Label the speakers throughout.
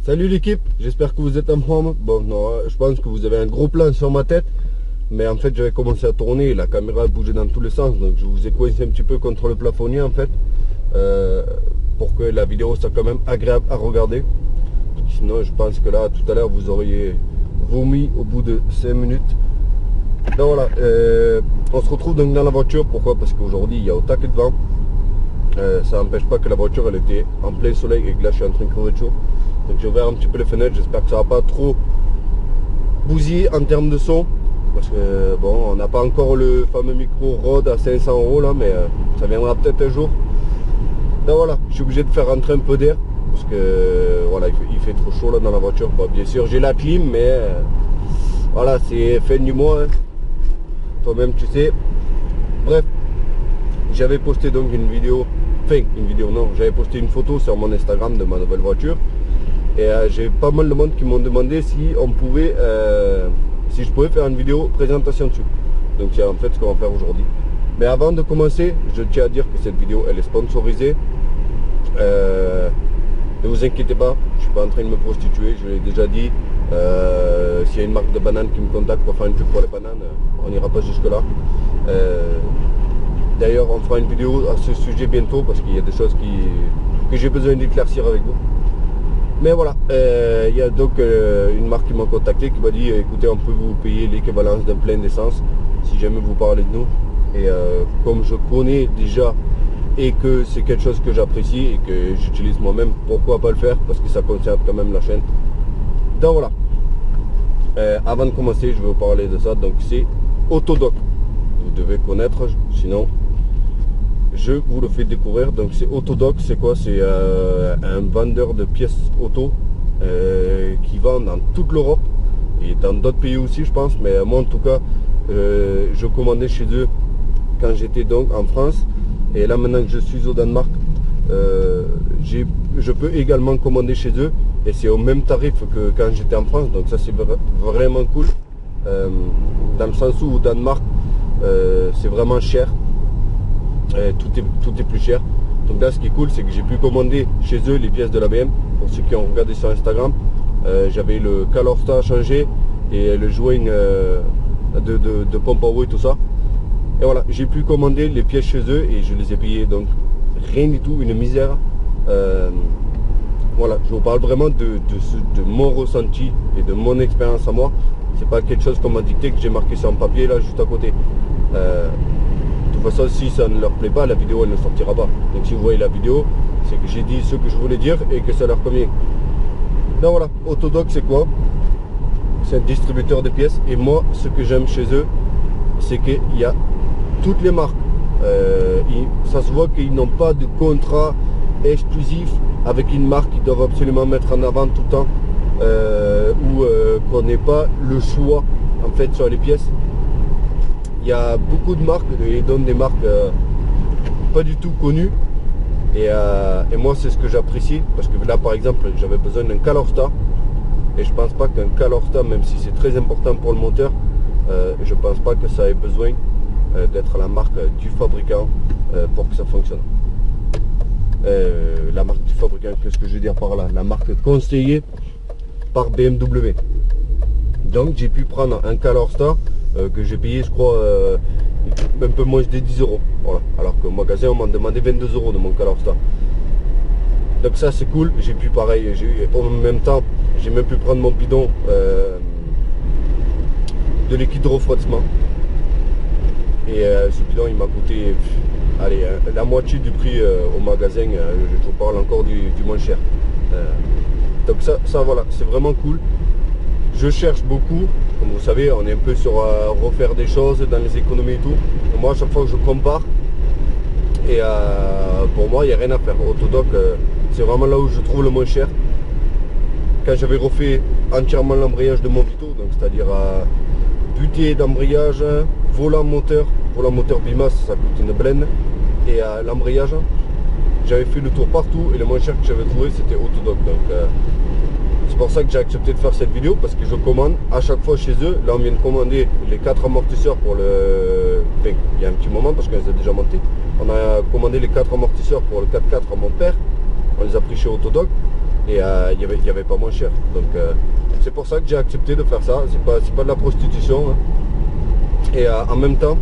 Speaker 1: Salut l'équipe, j'espère que vous êtes en forme. Bon, non, je pense que vous avez un gros plan sur ma tête. Mais en fait, j'avais commencé à tourner, la caméra bougeait dans tous les sens. Donc je vous ai coincé un petit peu contre le plafonnier en fait. Pour que la vidéo soit quand même agréable à regarder. Sinon, je pense que là, tout à l'heure, vous auriez vomi au bout de 5 minutes. Donc voilà, on se retrouve donc dans la voiture. Pourquoi? Parce qu'aujourd'hui, il y a au taquet de vent. Ça n'empêche pas que la voiture, elle était en plein soleil et que là, je suis en train de crever de chaud. Donc j'ai ouvert un petit peu les fenêtres, j'espère que ça va pas trop bousiller en termes de son. Parce que bon, on n'a pas encore le fameux micro Rode à 500 € là, mais ça viendra peut-être un jour. Donc voilà, je suis obligé de faire rentrer un peu d'air. Parce que voilà, il fait trop chaud là dans la voiture. Bon, bien sûr j'ai la clim, mais voilà, c'est fin du mois. Hein. Toi-même tu sais. Bref, j'avais posté donc une vidéo. Enfin, une vidéo non, j'avais posté une photo sur mon Instagram de ma nouvelle voiture. Et j'ai pas mal de monde qui m'ont demandé si on pouvait, si je pouvais faire une vidéo présentation dessus. Donc c'est en fait ce qu'on va faire aujourd'hui. Mais avant de commencer, je tiens à dire que cette vidéo elle est sponsorisée. Ne vous inquiétez pas, je suis pas en train de me prostituer, je l'ai déjà dit. S'il y a une marque de bananes qui me contacte pour faire une pub pour les bananes, on n'ira pas jusque là. D'ailleurs on fera une vidéo à ce sujet bientôt parce qu'il y a des choses que j'ai besoin d'éclaircir avec vous. Mais voilà, il y a donc une marque qui m'a contacté qui m'a dit écoutez, on peut vous payer l'équivalence d'un plein d'essence si jamais vous parlez de nous. Et comme je connais déjà et que c'est quelque chose que j'apprécie et que j'utilise moi-même, pourquoi pas le faire, parce que ça concerne quand même la chaîne. Donc voilà, avant de commencer je vais vous parler de ça. Donc c'est Autodoc, vous devez connaître, sinon je vous le fais découvrir. Donc c'est Autodoc, c'est quoi? C'est un vendeur de pièces auto qui vend dans toute l'Europe et dans d'autres pays aussi je pense, mais moi en tout cas je commandais chez eux quand j'étais donc en France, et là maintenant que je suis au Danemark, je peux également commander chez eux et c'est au même tarif que quand j'étais en France. Donc ça c'est vraiment cool, dans le sens où au Danemark c'est vraiment cher. Tout est plus cher. Donc là ce qui est cool, c'est que j'ai pu commander chez eux les pièces de la BM. Pour ceux qui ont regardé sur Instagram, j'avais le Calorsta à changer et le joint de pompe à eau et tout ça. Et voilà, j'ai pu commander les pièces chez eux et je les ai payées, donc rien du tout, une misère. Voilà, je vous parle vraiment de mon ressenti et de mon expérience à moi. C'est pas quelque chose qu'on m'a dicté, que j'ai marqué sur un papier là juste à côté. De toute façon, si ça ne leur plaît pas, la vidéo elle ne sortira pas. Donc si vous voyez la vidéo, c'est que j'ai dit ce que je voulais dire et que ça leur convient. Donc voilà, Autodoc c'est quoi? C'est un distributeur de pièces. Et moi, ce que j'aime chez eux, c'est qu'il y a toutes les marques. Ça se voit qu'ils n'ont pas de contrat exclusif avec une marque qu'ils doivent absolument mettre en avant tout le temps. Ou qu'on n'ait pas le choix en fait sur les pièces. Il y a beaucoup de marques, ils donnent des marques pas du tout connues. Et moi c'est ce que j'apprécie, parce que là par exemple j'avais besoin d'un Calorsta. Et je pense pas qu'un Calorsta, même si c'est très important pour le moteur, je pense pas que ça ait besoin d'être la marque du fabricant pour que ça fonctionne. La marque du fabricant, qu'est-ce que je veux dire par là? La marque conseillée par BMW. Donc j'ai pu prendre un Calorsta que j'ai payé je crois un peu moins de 10 €. Voilà. Alors qu'au magasin on m'a demandé 22 € de mon Calorsta. Donc ça c'est cool. J'ai pu pareil, en même temps j'ai même pu prendre mon bidon de liquide de refroidissement. Et ce bidon il m'a coûté allez, la moitié du prix au magasin. Je vous parle encore du moins cher. Donc ça voilà, c'est vraiment cool. Je cherche beaucoup, comme vous savez, on est un peu sur refaire des choses dans les économies et tout. Et moi, à chaque fois que je compare, et pour moi, il n'y a rien à faire. Autodoc, c'est vraiment là où je trouve le moins cher. Quand j'avais refait entièrement l'embrayage de mon Vito, donc c'est-à-dire butée d'embrayage, volant moteur Bimas, ça coûte une blende, et l'embrayage, j'avais fait le tour partout et le moins cher que j'avais trouvé c'était Autodoc. Donc c'est pour ça que j'ai accepté de faire cette vidéo, parce que je commande à chaque fois chez eux. Là on vient de commander les 4 amortisseurs pour le... Enfin, il y a un petit moment parce qu'on les a déjà montés. On a commandé les 4 amortisseurs pour le 4x4 à mon père. On les a pris chez Autodoc. et il y avait pas moins cher. Donc c'est pour ça que j'ai accepté de faire ça. C'est pas de la prostitution, hein. Et en même temps,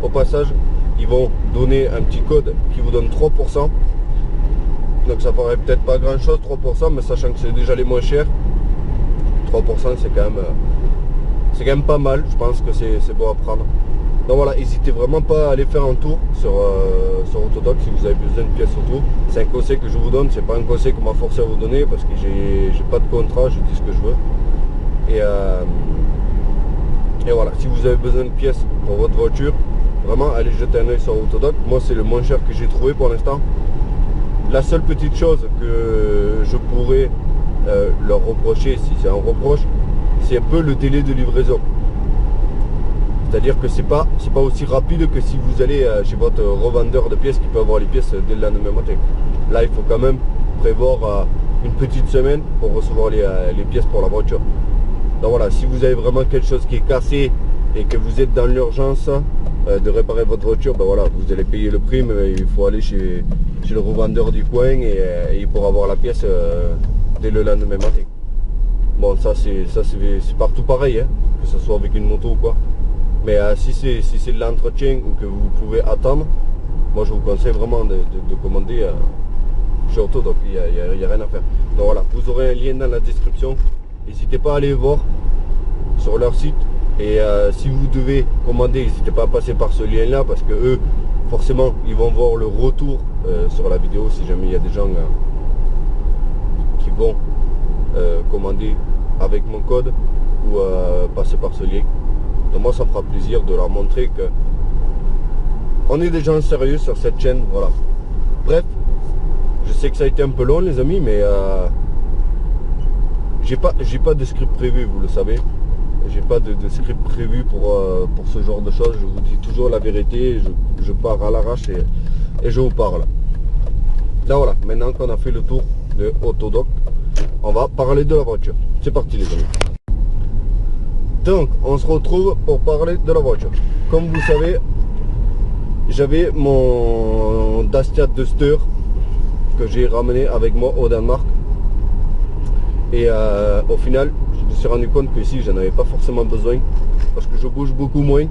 Speaker 1: au passage, ils vont donner un petit code qui vous donne 3%. Donc ça paraît peut-être pas grand chose 3%, mais sachant que c'est déjà les moins chers, 3% c'est quand même pas mal. Je pense que c'est bon à prendre. Donc voilà, n'hésitez vraiment pas à aller faire un tour sur Autodoc si vous avez besoin de pièces auto. C'est un conseil que je vous donne, c'est pas un conseil qu'on m'a forcé à vous donner parce que j'ai pas de contrat, je dis ce que je veux. Et voilà, si vous avez besoin de pièces pour votre voiture, vraiment allez jeter un oeil sur Autodoc. Moi c'est le moins cher que j'ai trouvé pour l'instant. La seule petite chose que je pourrais leur reprocher, si c'est un reproche, c'est un peu le délai de livraison. C'est-à-dire que c'est pas aussi rapide que si vous allez chez votre revendeur de pièces qui peut avoir les pièces dès le lendemain matin. Là, il faut quand même prévoir une petite semaine pour recevoir les pièces pour la voiture. Donc voilà, si vous avez vraiment quelque chose qui est cassé et que vous êtes dans l'urgence de réparer votre voiture, ben voilà, vous allez payer le prix, mais il faut aller chez le revendeur du coin et il pourra avoir la pièce dès le lendemain matin. Bon, ça c'est partout pareil, hein, que ce soit avec une moto ou quoi. Mais si c'est de l'entretien ou que vous pouvez attendre, moi je vous conseille vraiment de commander chez Autodoc, il n'y a rien à faire. Donc voilà, vous aurez un lien dans la description. N'hésitez pas à aller voir sur leur site. Et si vous devez commander, n'hésitez pas à passer par ce lien là parce que eux, forcément, ils vont voir le retour sur la vidéo si jamais il y a des gens qui vont commander avec mon code ou passer par ce lien. Donc moi ça me fera plaisir de leur montrer que on est des gens sérieux sur cette chaîne. Voilà. Bref, je sais que ça a été un peu long les amis, mais j'ai pas de script prévu, vous le savez. J'ai pas de script prévu pour ce genre de choses. Je vous dis toujours la vérité, je pars à l'arrache et je vous parle. Là voilà, maintenant qu'on a fait le tour de Autodoc, on va parler de la voiture. C'est parti les amis. Donc on se retrouve pour parler de la voiture. Comme vous savez, j'avais mon Dacia Duster que j'ai ramené avec moi au Danemark. Et au final, je me suis rendu compte que ici, j'en avais pas forcément besoin parce que je bouge beaucoup moins.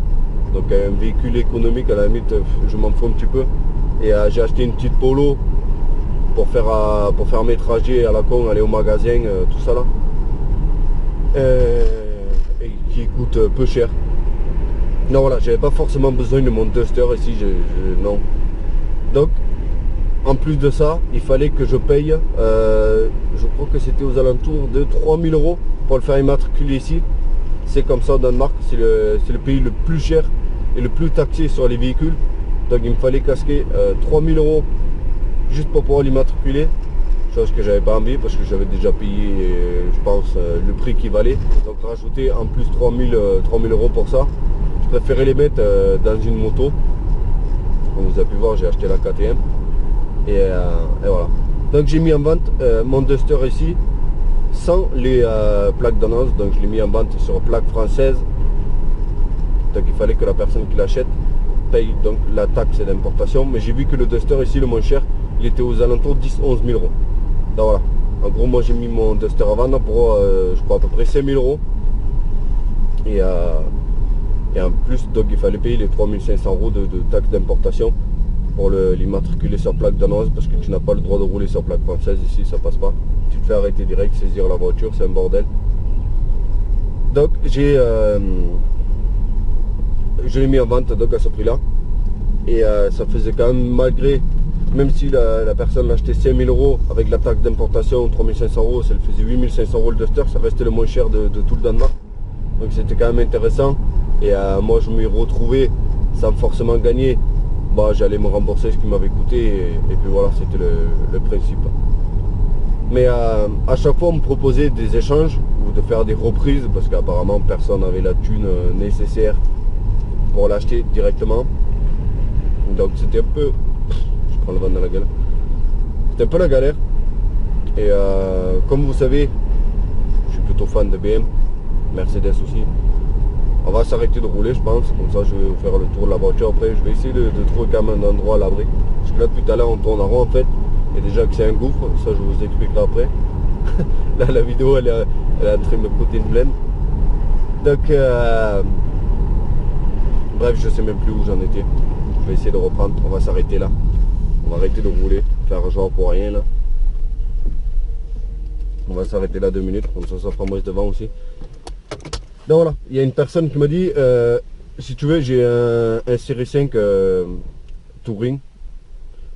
Speaker 1: Donc un véhicule économique, à la limite, je m'en fous un petit peu. Et j'ai acheté une petite Polo pour faire mes trajets à la con, aller au magasin, tout ça là. Et qui coûte peu cher. Non voilà, j'avais pas forcément besoin de mon Duster ici, non. Donc en plus de ça, il fallait que je paye, je crois que c'était aux alentours de 3000 € pour le faire immatriculer ici. C'est comme ça au Danemark, c'est le pays le plus cher et le plus taxé sur les véhicules. Donc il me fallait casquer 3000 € juste pour pouvoir l'immatriculer. Chose que j'avais pas envie parce que j'avais déjà payé, je pense, le prix qui valait. Donc rajouter en plus 3000 € pour ça, je préférais les mettre dans une moto. Comme vous avez pu voir, j'ai acheté la KTM. Et voilà. Donc j'ai mis en vente mon Duster ici sans les plaques danoises. Donc je l'ai mis en vente sur plaque française. Donc il fallait que la personne qui l'achète paye donc la taxe d'importation. Mais j'ai vu que le Duster ici, le moins cher, il était aux alentours de 10-11 000 €. Donc voilà. En gros, moi j'ai mis mon Duster à vendre pour je crois à peu près 5 000 €. Et en plus, donc il fallait payer les 3500 € de taxe d'importation pour l'immatriculer sur plaque danoise parce que tu n'as pas le droit de rouler sur plaque française ici, ça passe pas. Tu te fais arrêter direct, saisir la voiture, c'est un bordel. Donc je l'ai mis en vente donc à ce prix là et ça faisait quand même, malgré, même si la personne l'achetait 5000 € avec la taxe d'importation 3500 €, ça le faisait 8500 € le Duster, ça restait le moins cher de tout le Danemark. Donc c'était quand même intéressant et moi je m'y retrouvais sans forcément gagner. Bah, j'allais me rembourser ce qui m'avait coûté et puis voilà, c'était le principe. Mais à chaque fois on me proposait des échanges ou de faire des reprises parce qu'apparemment personne n'avait la thune nécessaire pour l'acheter directement. Donc c'était un peu, je prends le vent dans la gueule, c'était un peu la galère. Et comme vous savez, je suis plutôt fan de BM, Mercedes aussi. On va s'arrêter de rouler, je pense, comme ça je vais vous faire le tour de la voiture. Après je vais essayer de trouver quand même un endroit à l'abri, parce que là tout à l'heure on tourne en rond en fait Et déjà que c'est un gouffre, ça je vous expliquerai après. Là la vidéo elle est en train de me coûter une blende. Donc bref, je sais même plus où j'en étais. Je vais essayer de reprendre, on va s'arrêter là. On va arrêter de rouler, faire genre pour rien là. On va s'arrêter là 2 minutes, comme ça fera moins de vent aussi. Donc voilà, il y a une personne qui m'a dit si tu veux j'ai un série 5 Touring.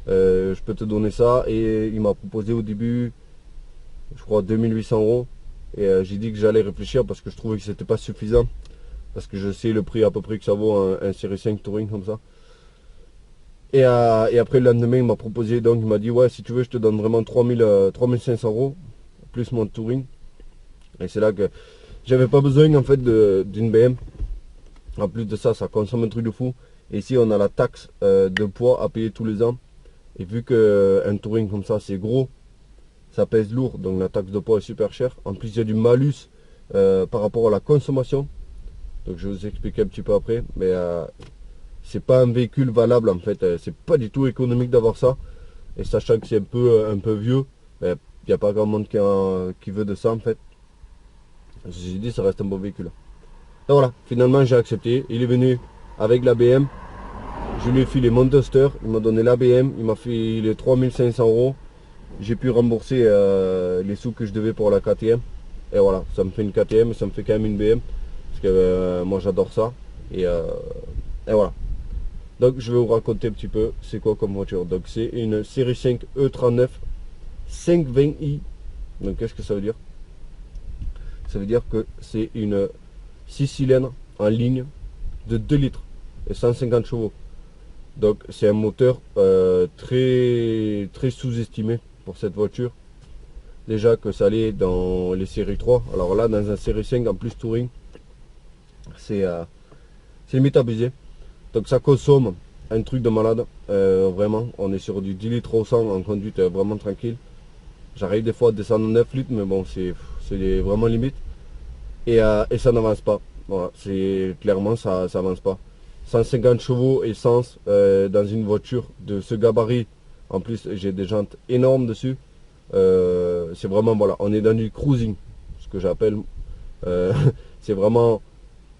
Speaker 1: Je peux te donner ça, et il m'a proposé au début je crois 2800 €, et j'ai dit que j'allais réfléchir parce que je trouvais que c'était pas suffisant, parce que je sais le prix à peu près que ça vaut un série 5 Touring comme ça. Et après le lendemain il m'a proposé, donc il m'a dit ouais si tu veux je te donne vraiment 3500 € plus mon Touring. Et c'est là que j'avais pas besoin en fait d'une BM. En plus de ça, ça consomme un truc de fou. Et ici on a la taxe de poids à payer tous les ans. Et vu qu'un Touring comme ça c'est gros, ça pèse lourd, donc la taxe de poids est super chère. En plus il y a du malus par rapport à la consommation. Donc je vais vous expliquer un petit peu après. Mais c'est pas un véhicule valable en fait. C'est pas du tout économique d'avoir ça. Et sachant que c'est un peu vieux, il n'y a pas grand monde qui veut de ça en fait. J'ai dit ça reste un bon véhicule. Donc voilà, finalement j'ai accepté. Il est venu avec la BM. Je lui ai filé mon Duster, il m'a donné la BM, il m'a fait les 3500 €. J'ai pu rembourser les sous que je devais pour la KTM. Et voilà, ça me fait une KTM, ça me fait quand même une BM. Parce que moi j'adore ça. Et voilà. Donc je vais vous raconter un petit peu c'est quoi comme voiture. Donc c'est une série 5 E39 520i. Donc qu'est-ce que ça veut dire? Ça veut dire que c'est une 6 cylindres en ligne de 2 litres et 150 chevaux. Donc c'est un moteur très sous-estimé pour cette voiture. Déjà que ça allait dans les séries 3. Alors là dans un série 5 en plus Touring, c'est limite abusé. Donc ça consomme un truc de malade. Vraiment, on est sur du 10 litres au 100 en conduite vraiment tranquille. J'arrive des fois à descendre 9 litres, mais bon c'est vraiment limite. Et ça n'avance pas. Voilà, c'est clairement ça avance pas. 150 chevaux essence dans une voiture de ce gabarit. En plus j'ai des jantes énormes dessus. C'est vraiment voilà, on est dans du cruising, ce que j'appelle. C'est vraiment,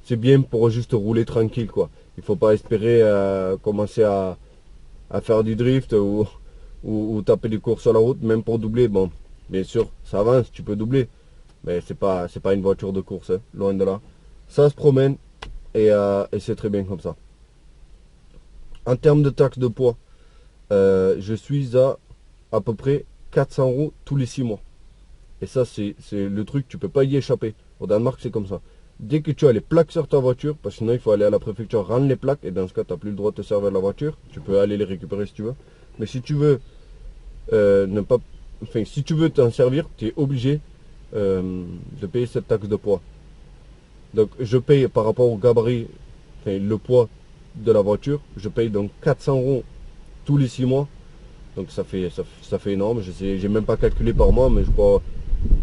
Speaker 1: c'est bien pour juste rouler tranquille quoi. Il faut pas espérer commencer à faire du drift ou taper des courses sur la route, même pour doubler. Bon, bien sûr, ça avance, tu peux doubler, mais c'est pas une voiture de course, hein, loin de là. Ça se promène et c'est très bien comme ça. En termes de taxe de poids, je suis à peu près 400 € tous les 6 mois. Et ça, c'est le truc, tu peux pas y échapper. Au Danemark, c'est comme ça. Dès que tu as les plaques sur ta voiture, parce que sinon il faut aller à la préfecture rendre les plaques, et dans ce cas, tu n'as plus le droit de te servir la voiture. Tu peux aller les récupérer si tu veux. Mais si tu veux si tu veux t'en servir, tu es obligé de payer cette taxe de poids. Donc je paye par rapport au gabarit, le poids de la voiture, je paye donc 400 € tous les 6 mois. Donc ça fait énorme. J'ai même pas calculé par mois, mais je crois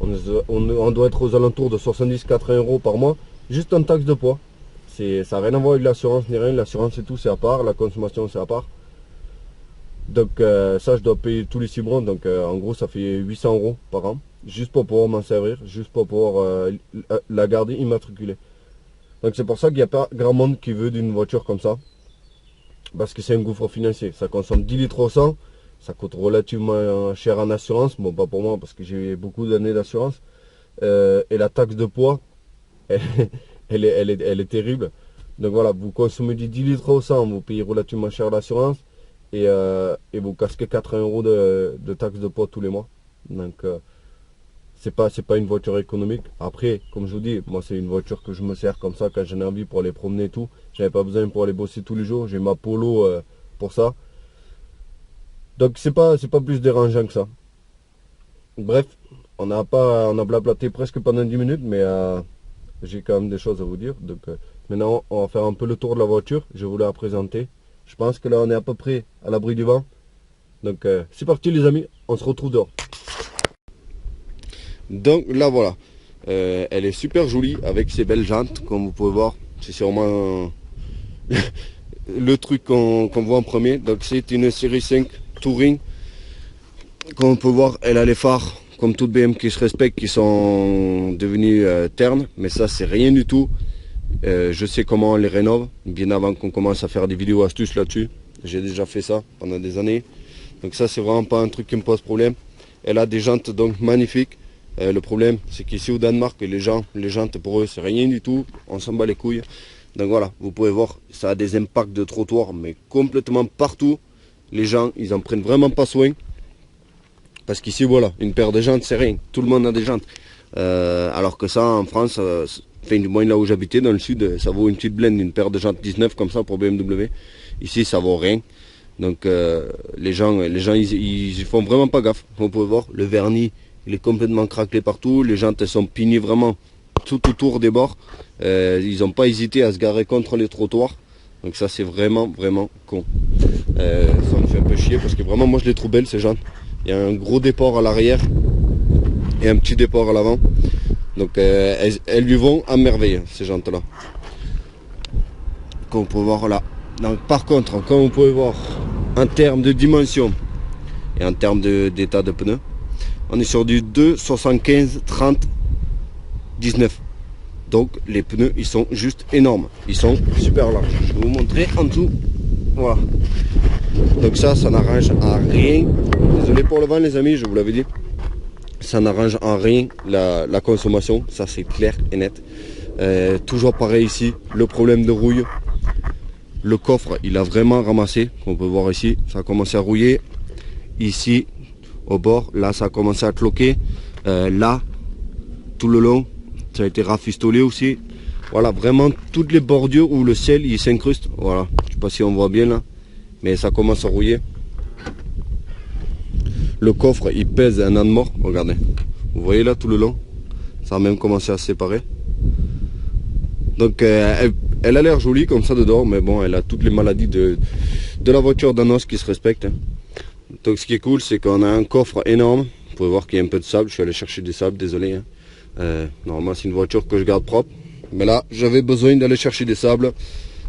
Speaker 1: on doit être aux alentours de 70-80 € par mois, juste en taxe de poids. Ça n'a rien à voir avec l'assurance ni rien. L'assurance et tout c'est à part, la consommation c'est à part. Donc ça je dois payer tous les 6 mois. Donc en gros ça fait 800 € par an, juste pour pouvoir m'en servir, juste pour pouvoir la garder immatriculée. Donc c'est pour ça qu'il n'y a pas grand monde qui veut d'une voiture comme ça, parce que c'est un gouffre financier. Ça consomme 10 litres au 100. Ça coûte relativement cher en assurance. Bon, pas pour moi parce que j'ai beaucoup d'années d'assurance. Et la taxe de poids, elle est terrible. Donc voilà, vous consommez du 10 litres au 100, vous payez relativement cher l'assurance. Et vous casquez 80 € de taxe de poids tous les mois. Donc c'est pas une voiture économique. Après, comme je vous dis, moi c'est une voiture que je me sers comme ça quand j'en ai envie pour aller promener et tout. J'avais pas besoin pour aller bosser tous les jours. J'ai ma Polo pour ça. Donc c'est pas plus dérangeant que ça. Bref, on a blablaté presque pendant 10 minutes, mais j'ai quand même des choses à vous dire. Donc maintenant on va faire un peu le tour de la voiture. Je vais vous la présenter. Je pense que là on est à peu près à l'abri du vent. Donc c'est parti les amis, on se retrouve dehors. Donc là voilà, elle est super jolie avec ses belles jantes comme vous pouvez voir. C'est sûrement le truc qu'on voit en premier. Donc c'est une série 5 Touring Comme on peut voir, elle a les phares, comme toute BM qui se respecte, qui sont devenus ternes, mais ça c'est rien du tout. Je sais comment on les rénove, bien avant qu'on commence à faire des vidéos astuces là-dessus. J'ai déjà fait ça pendant des années. Donc ça c'est vraiment pas un truc qui me pose problème. Elle a des jantes donc magnifiques. Le problème c'est qu'ici au Danemark, les jantes pour eux c'est rien du tout. On s'en bat les couilles. Donc voilà, vous pouvez voir, ça a des impacts de trottoir, mais complètement partout. Les gens, ils en prennent vraiment pas soin. Parce qu'ici, voilà, une paire de jantes, c'est rien. Tout le monde a des jantes. Alors que ça, en France, du moins là où j'habitais, dans le sud, ça vaut une petite blende, une paire de jantes 19 comme ça pour BMW. Ici, ça vaut rien. Donc, les gens ils font vraiment pas gaffe. Vous pouvez voir, le vernis, il est complètement craquelé partout. Les jantes, elles sont pignées vraiment tout autour des bords. Ils n'ont pas hésité à se garer contre les trottoirs. Donc ça, c'est vraiment con. Ça me fait un peu chier parce que vraiment, moi, je les trouve belles, ces jantes. Il y a un gros déport à l'arrière et un petit déport à l'avant. Donc elles lui vont à merveille, ces jantes-là. Comme on peut voir là. Donc, par contre, comme vous pouvez voir, en termes de dimension et en termes d'état de pneus, on est sur du 2, 75, 30, 19. Donc les pneus, ils sont juste énormes. Ils sont super larges. Je vais vous montrer en dessous. Voilà. Donc ça n'arrange en rien. Désolé pour le vent les amis, je vous l'avais dit. Ça n'arrange en rien la consommation, ça c'est clair et net. Toujours pareil ici, le problème de rouille. Le coffre, il a vraiment ramassé, comme on peut voir ici, ça a commencé à rouiller. Ici, au bord, là ça a commencé à cloquer. Là, tout le long, ça a été rafistolé aussi. Voilà, vraiment toutes les bordures où le sel il s'incruste. Voilà, je sais pas si on voit bien là. Mais ça commence à rouiller. Le coffre il pèse un âne mort, regardez. Vous voyez là tout le long. Ça a même commencé à se séparer. Donc elle a l'air jolie comme ça dedans, mais bon, elle a toutes les maladies de la voiture danoise qui se respecte. Donc ce qui est cool, c'est qu'on a un coffre énorme. Vous pouvez voir qu'il y a un peu de sable. Je suis allé chercher du sable, désolé. Normalement c'est une voiture que je garde propre. Mais là, j'avais besoin d'aller chercher des sables.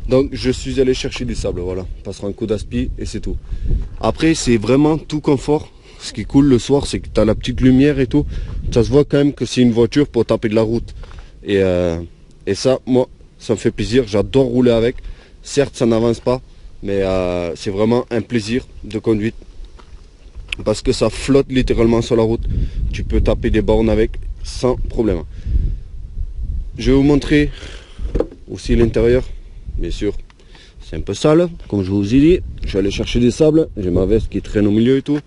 Speaker 1: Donc je suis allé chercher du sable, voilà, on passera un coup d'aspi et c'est tout. Après c'est vraiment tout confort. Ce qui est cool le soir, c'est que tu as la petite lumière et tout. Ça se voit quand même que c'est une voiture pour taper de la route. Et ça, moi, ça me fait plaisir. J'adore rouler avec. Certes, ça n'avance pas, mais c'est vraiment un plaisir de conduite. Parce que ça flotte littéralement sur la route. Tu peux taper des bornes avec sans problème. Je vais vous montrer aussi l'intérieur. Bien sûr, c'est un peu sale, comme je vous ai dit. Je suis allé chercher des sables, j'ai ma veste qui traîne au milieu et tout.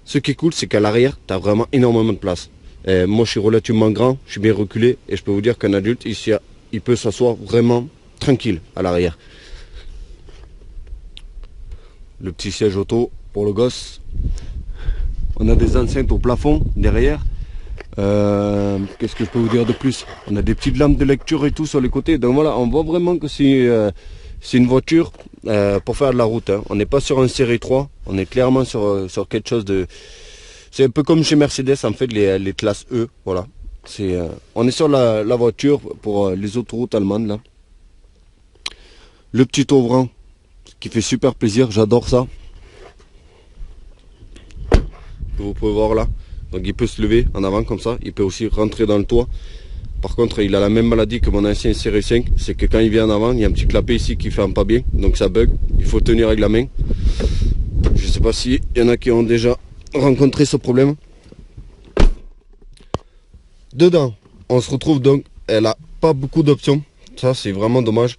Speaker 1: Ce qui est cool, c'est qu'à l'arrière, tu as vraiment énormément de place. Moi, je suis relativement grand, je suis bien reculé, et je peux vous dire qu'un adulte, ici, il peut s'asseoir vraiment tranquille à l'arrière. Le petit siège auto pour le gosse. On a des enceintes au plafond derrière. Qu'est-ce que je peux vous dire de plus? On a des petites lampes de lecture et tout sur les côtés. Donc voilà, on voit vraiment que c'est une voiture pour faire de la route. Hein. On n'est pas sur un série 3, on est clairement sur quelque chose de... C'est un peu comme chez Mercedes en fait, les classes E. Voilà. On est sur la voiture pour les autoroutes allemandes là. Le petit ouvrant qui fait super plaisir, j'adore ça. Vous pouvez voir là. Donc il peut se lever en avant comme ça, il peut aussi rentrer dans le toit. Par contre il a la même maladie que mon ancien série 5, c'est que quand il vient en avant, il y a un petit clapet ici qui ferme pas bien, donc ça bug, il faut tenir avec la main. Je sais pas s'il y en a qui ont déjà rencontré ce problème. Dedans, on se retrouve donc, elle a pas beaucoup d'options, ça c'est vraiment dommage.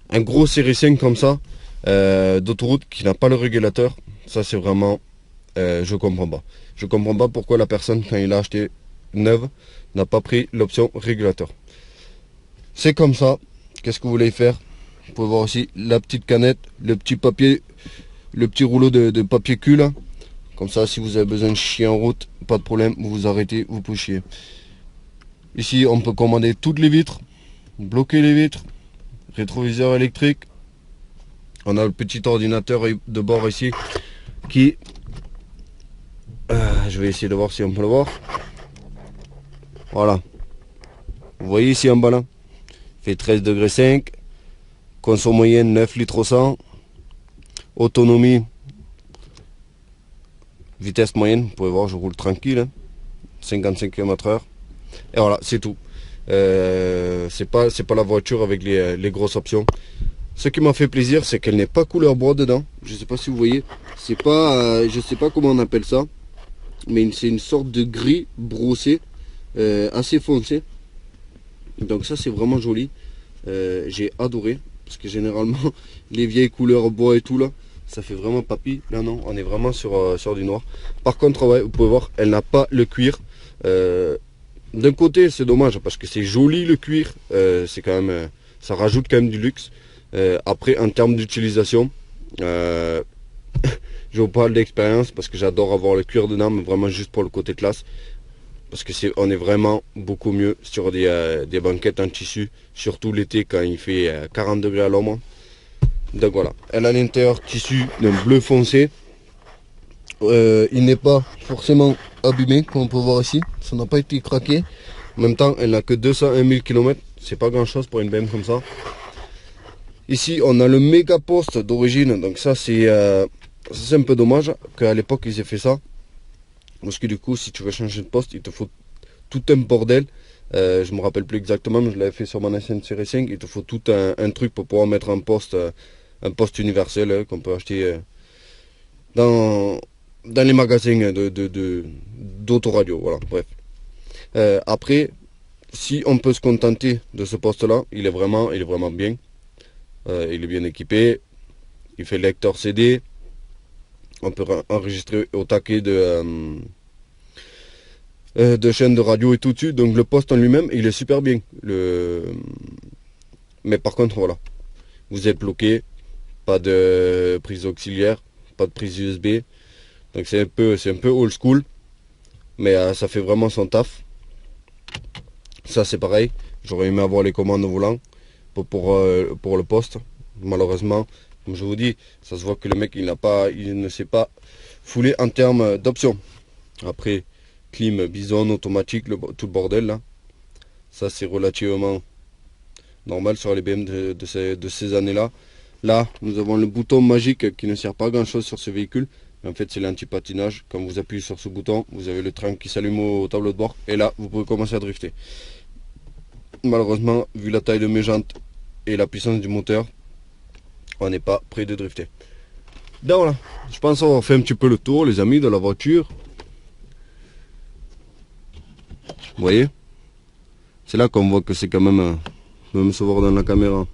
Speaker 1: Un gros série 5 comme ça, d'autoroute qui n'a pas le régulateur, ça c'est vraiment... je comprends pas. Je comprends pas pourquoi la personne, quand il a acheté neuve, n'a pas pris l'option régulateur. C'est comme ça. Qu'est-ce que vous voulez faire? Vous pouvez voir aussi la petite canette, le petit papier, le petit rouleau de papier cul là. Comme ça, si vous avez besoin de chier en route, pas de problème, vous vous arrêtez, vous pouvez chier. Ici, on peut commander toutes les vitres, bloquer les vitres, rétroviseur électrique. On a le petit ordinateur de bord ici qui... je vais essayer de voir si on peut le voir. Voilà. Vous voyez ici en bas là. Il fait 13,5 degrés. Conso moyenne 9 litres au 100. Autonomie Vitesse moyenne, vous pouvez voir, je roule tranquille, hein. 55 km/h. Et voilà, c'est tout. C'est pas la voiture avec les grosses options. Ce qui m'a fait plaisir, c'est qu'elle n'est pas couleur bois dedans. Je sais pas si vous voyez. C'est pas, je sais pas comment on appelle ça, mais c'est une sorte de gris brossé, assez foncé. Donc ça, c'est vraiment joli. J'ai adoré, parce que généralement les vieilles couleurs bois et tout là, ça fait vraiment papy. Là non, on est vraiment sur du noir. Par contre, ouais, vous pouvez voir, elle n'a pas le cuir. D'un côté, c'est dommage parce que c'est joli le cuir. C'est quand même, ça rajoute quand même du luxe. Après, en termes d'utilisation, je vous parle d'expérience parce que j'adore avoir le cuir dedans, mais vraiment juste pour le côté classe. Parce que on est vraiment beaucoup mieux sur des banquettes en tissu, surtout l'été quand il fait 40 degrés à l'ombre. Donc voilà, elle a l'intérieur tissu d'un bleu foncé. Il n'est pas forcément abîmé comme on peut voir ici, ça n'a pas été craqué. En même temps, elle n'a que 201 000 km, c'est pas grand chose pour une BM comme ça. Ici, on a le méga poste d'origine, donc ça c'est un peu dommage qu'à l'époque ils aient fait ça. Parce que du coup, si tu veux changer de poste, il te faut tout un bordel. Je me rappelle plus exactement, mais je l'avais fait sur mon ancienne série 5. Il te faut tout un truc pour pouvoir mettre un poste universel qu'on peut acheter dans les magasins d'autoradio. Voilà, bref. Après, si on peut se contenter de ce poste-là, il est vraiment bien. Il est bien équipé. Il fait lecteur CD. On peut enregistrer au taquet de chaînes de radio et tout dessus. Donc le poste en lui-même, il est super bien. Mais par contre, voilà. Vous êtes bloqué. Pas de prise auxiliaire. Pas de prise USB. Donc c'est un peu old school. Mais ça fait vraiment son taf. Ça c'est pareil. J'aurais aimé avoir les commandes au volant pour le poste. Malheureusement, comme je vous dis, ça se voit que le mec il ne s'est pas foulé en termes d'options. Après, clim, bison, automatique, tout le bordel là. Ça c'est relativement normal sur les BM de ces années-là. Là, nous avons le bouton magique qui ne sert pas à grand chose sur ce véhicule. En fait, c'est l'anti-patinage. Quand vous appuyez sur ce bouton, vous avez le train qui s'allume au tableau de bord. Et là, vous pouvez commencer à drifter. Malheureusement, vu la taille de mes jantes et la puissance du moteur, on n'est pas prêt de drifter. Donc voilà, je pense avoir fait un petit peu le tour, les amis, de la voiture. Vous voyez, c'est là qu'on voit que c'est quand même, je vais me savoir dans la caméra.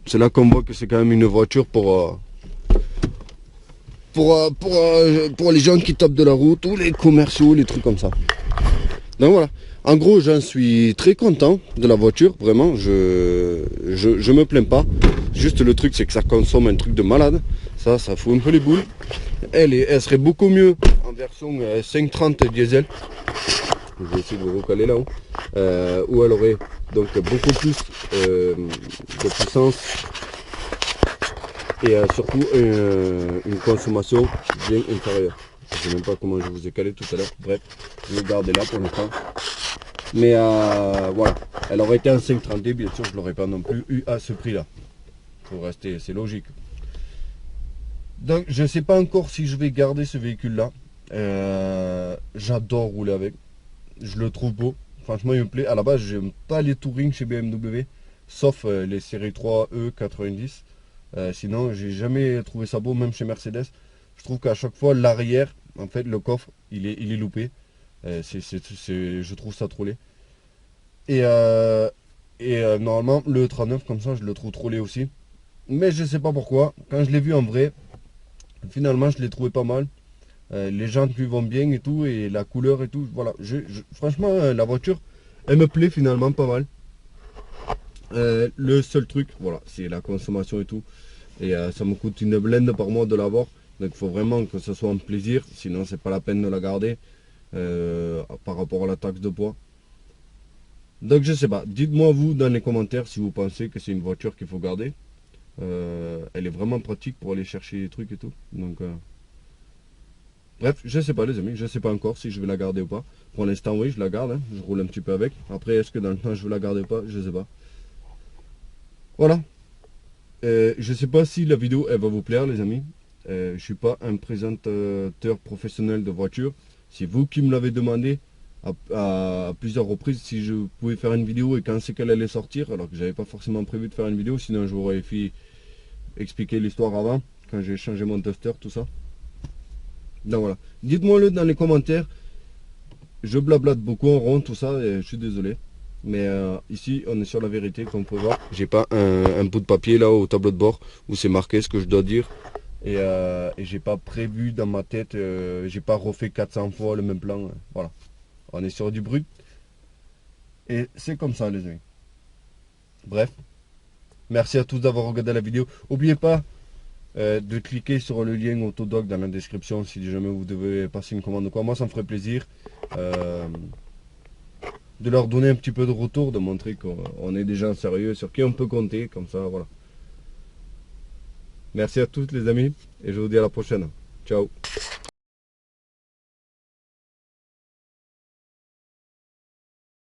Speaker 1: C'est là qu'on voit que c'est quand même une voiture pour les gens qui tapent de la route ou les commerciaux, les trucs comme ça. Donc voilà, en gros j'en suis très content de la voiture, vraiment, je me plains pas. Juste le truc c'est que ça consomme un truc de malade, ça fout un peu les boules. Elle serait beaucoup mieux en version 530 diesel. Je vais essayer de vous recaler là-haut. Où elle aurait donc beaucoup plus de puissance et surtout une consommation bien inférieure. Je ne sais même pas comment je vous ai calé tout à l'heure. Bref, je vais garder là pour l'instant. Mais voilà, elle aurait été en 530D, bien sûr, je ne l'aurais pas non plus eu à ce prix-là. Faut rester, c'est logique. Donc, je ne sais pas encore si je vais garder ce véhicule-là. J'adore rouler avec. Je le trouve beau. Franchement, il me plaît. À la base, j'aime pas les touring chez BMW, sauf les séries 3 E90. Sinon, j'ai jamais trouvé ça beau, même chez Mercedes. Je trouve qu'à chaque fois, l'arrière, en fait, le coffre, il est loupé. Je trouve ça trop laid. Et normalement, le E39, comme ça, je le trouve trop laid aussi. Mais je sais pas pourquoi. Quand je l'ai vu en vrai, finalement, je l'ai trouvé pas mal. Les jantes lui vont bien et tout, et la couleur et tout. Voilà, franchement, la voiture, elle me plaît finalement pas mal. Le seul truc, voilà, c'est la consommation et tout. Et ça me coûte une blinde par mois de l'avoir. Donc il faut vraiment que ce soit un plaisir, sinon c'est pas la peine de la garder par rapport à la taxe de poids. Donc je sais pas, dites-moi vous dans les commentaires si vous pensez que c'est une voiture qu'il faut garder. Elle est vraiment pratique pour aller chercher les trucs et tout. Donc bref, je sais pas les amis, je sais pas encore si je vais la garder ou pas. Pour l'instant oui, je la garde, hein, je roule un petit peu avec. Après est-ce que dans le temps je vais la garder ou pas, je sais pas. Voilà. Je sais pas si la vidéo elle va vous plaire les amis. Je suis pas un présentateur professionnel de voiture. C'est vous qui me l'avez demandé à plusieurs reprises si je pouvais faire une vidéo et quand c'est qu'elle allait sortir, alors que j'avais pas forcément prévu de faire une vidéo, sinon je vous aurais fait expliquer l'histoire avant, quand j'ai changé mon tester, tout ça. Donc voilà. Dites-moi le dans les commentaires. Je blablate beaucoup en rond, tout ça, et je suis désolé. Mais ici, on est sur la vérité, comme vous pouvez voir. J'ai pas un bout de papier là au tableau de bord où c'est marqué ce que je dois dire. Et j'ai pas prévu dans ma tête, j'ai pas refait 400 fois le même plan. Voilà. On est sur du brut. Et c'est comme ça, les amis. Bref. Merci à tous d'avoir regardé la vidéo. N'oubliez pas de cliquer sur le lien Autodoc dans la description si jamais vous devez passer une commande ou quoi. Moi, ça me ferait plaisir de leur donner un petit peu de retour, de montrer qu'on est des gens sérieux, sur qui on peut compter, comme ça, voilà. Merci à tous les amis, et je vous dis à la prochaine. Ciao.